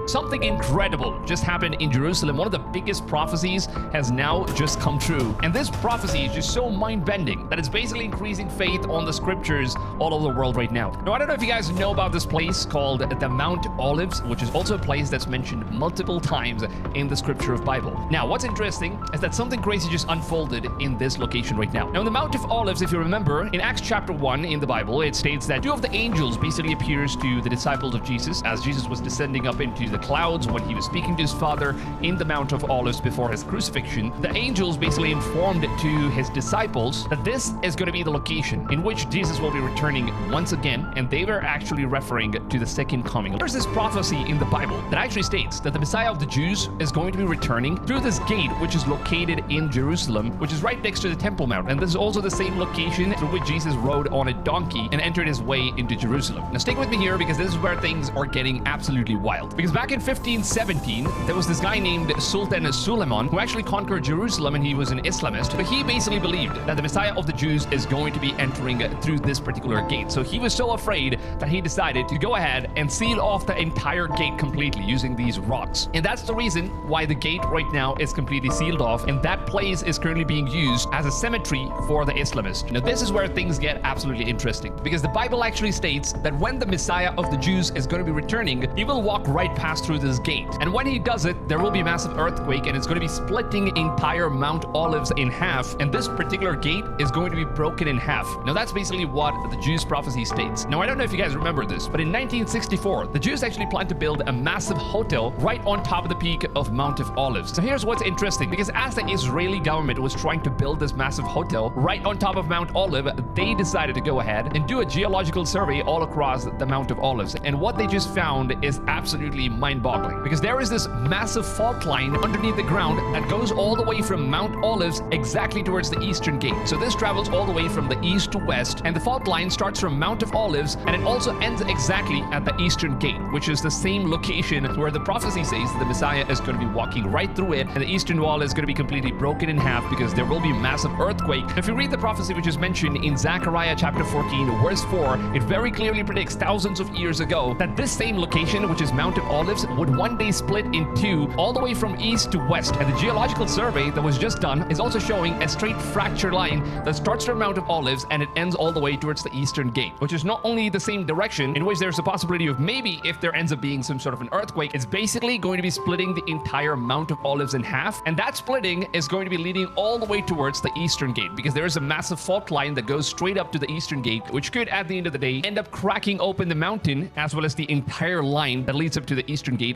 Something incredible just happened in Jerusalem. One of the biggest prophecies has now just come true. And this prophecy is just so mind-bending that it's basically increasing faith on the scriptures all over the world right now. Now, I don't know if you guys know about this place called the Mount Olives, which is also a place that's mentioned multiple times in the scripture of Bible. Now, what's interesting is that something crazy just unfolded in this location right now. Now, in the Mount of Olives, if you remember, in Acts chapter 1 in the Bible, it states that two of the angels basically appears to the disciples of Jesus as Jesus was descending up into the clouds when he was speaking to his Father in the Mount of Olives before his crucifixion. The angels basically informed to his disciples that this is going to be the location in which Jesus will be returning once again, and they were actually referring to the second coming. There's this prophecy in the Bible that actually states that the Messiah of the Jews is going to be returning through this gate which is located in Jerusalem, which is right next to the Temple Mount, and this is also the same location through which Jesus rode on a donkey and entered his way into Jerusalem. Now stick with me here because this is where things are getting absolutely wild. Because back in 1517, there was this guy named Sultan Suleiman who actually conquered Jerusalem, and he was an Islamist, but he basically believed that the Messiah of the Jews is going to be entering through this particular gate. So he was so afraid that he decided to go ahead and seal off the entire gate completely using these rocks. And that's the reason why the gate right now is completely sealed off, and that place is currently being used as a cemetery for the Islamists. Now this is where things get absolutely interesting, because the Bible actually states that when the Messiah of the Jews is going to be returning, he will walk right past through this gate. And when he does it, there will be a massive earthquake, and it's going to be splitting entire Mount Olives in half, and this particular gate is going to be broken in half. Now that's basically what the Jews' prophecy states. Now I don't know if you guys remember this, but in 1964, the Jews actually planned to build a massive hotel right on top of the peak of Mount of Olives. So here's what's interesting, because as the Israeli government was trying to build this massive hotel right on top of Mount Olive, they decided to go ahead and do a geological survey all across the Mount of Olives. And what they just found is absolutely mind-boggling, because there is this massive fault line underneath the ground that goes all the way from Mount Olives exactly towards the eastern gate. So this travels all the way from the east to west, and the fault line starts from Mount of Olives, and it also ends exactly at the eastern gate, which is the same location where the prophecy says that the Messiah is going to be walking right through it, and the eastern wall is going to be completely broken in half because there will be a massive earthquake. If you read the prophecy which is mentioned in Zechariah chapter 14 verse 4, it very clearly predicts thousands of years ago that this same location, which is Mount of Olives, would one day split in two all the way from east to west. And the geological survey that was just done is also showing a straight fracture line that starts from Mount of Olives and it ends all the way towards the eastern gate, which is not only the same direction in which there's a possibility of maybe if there ends up being some sort of an earthquake, it's basically going to be splitting the entire Mount of Olives in half, and that splitting is going to be leading all the way towards the eastern gate, because there is a massive fault line that goes straight up to the eastern gate, which could at the end of the day end up cracking open the mountain as well as the entire line that leads up to the eastern gate.